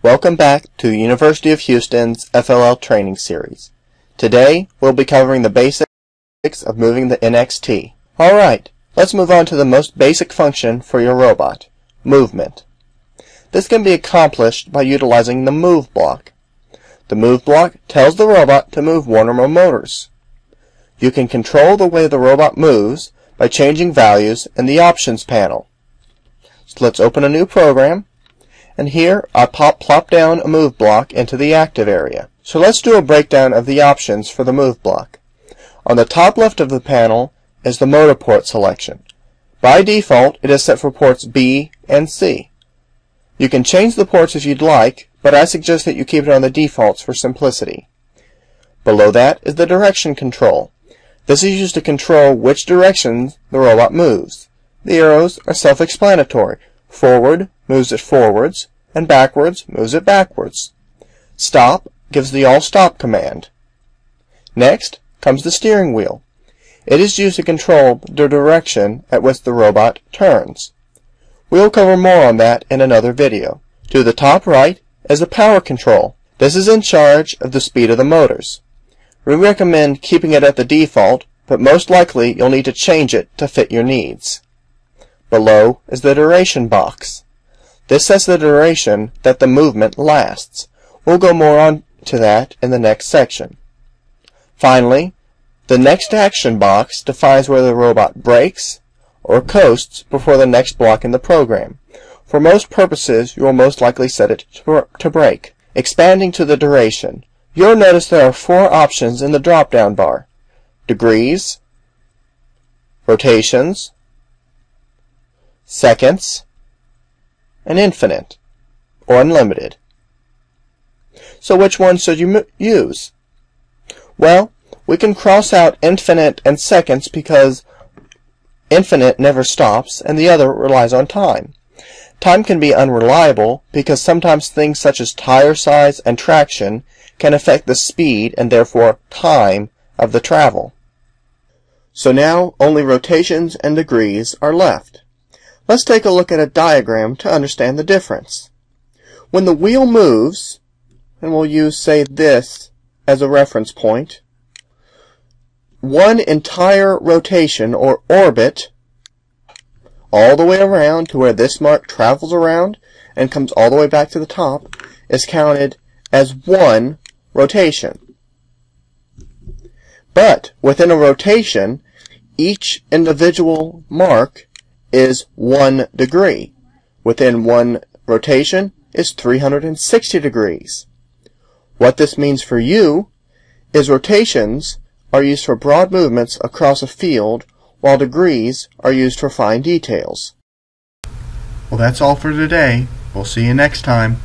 Welcome back to the University of Houston's FLL training series. Today, we'll be covering the basics of moving the NXT. Alright, let's move on to the most basic function for your robot, movement. This can be accomplished by utilizing the move block. The move block tells the robot to move one or more motors. You can control the way the robot moves by changing values in the options panel. So let's open a new program, and here I plop down a move block into the active area. So let's do a breakdown of the options for the move block. On the top left of the panel is the motor port selection. By default, it is set for ports B and C. You can change the ports if you'd like, but I suggest that you keep it on the defaults for simplicity. Below that is the direction control. This is used to control which directions the robot moves. The arrows are self-explanatory. Forward moves it forwards, and backwards moves it backwards. Stop gives the all-stop command. Next comes the steering wheel. It is used to control the direction at which the robot turns. We'll cover more on that in another video. To the top right is the power control. This is in charge of the speed of the motors. We recommend keeping it at the default, but most likely you'll need to change it to fit your needs. Below is the duration box. This sets the duration that the movement lasts. We'll go more on to that in the next section. Finally, the next action box defines whether the robot brakes or coasts before the next block in the program. For most purposes, you will most likely set it to brake. Expanding to the duration, you'll notice there are 4 options in the drop-down bar: degrees, rotations, seconds, and infinite, or unlimited. So which one should you use? Well, we can cross out infinite and seconds because infinite never stops and the other relies on time. Time can be unreliable because sometimes things such as tire size and traction can affect the speed and therefore time of the travel. So now only rotations and degrees are left. Let's take a look at a diagram to understand the difference. When the wheel moves, and we'll use, say, this as a reference point, one entire rotation or orbit all the way around to where this mark travels around and comes all the way back to the top is counted as one rotation. But within a rotation, each individual mark is 1 degree. Within one rotation is 360 degrees. What this means for you is rotations are used for broad movements across a field, while degrees are used for fine details. Well, that's all for today. We'll see you next time.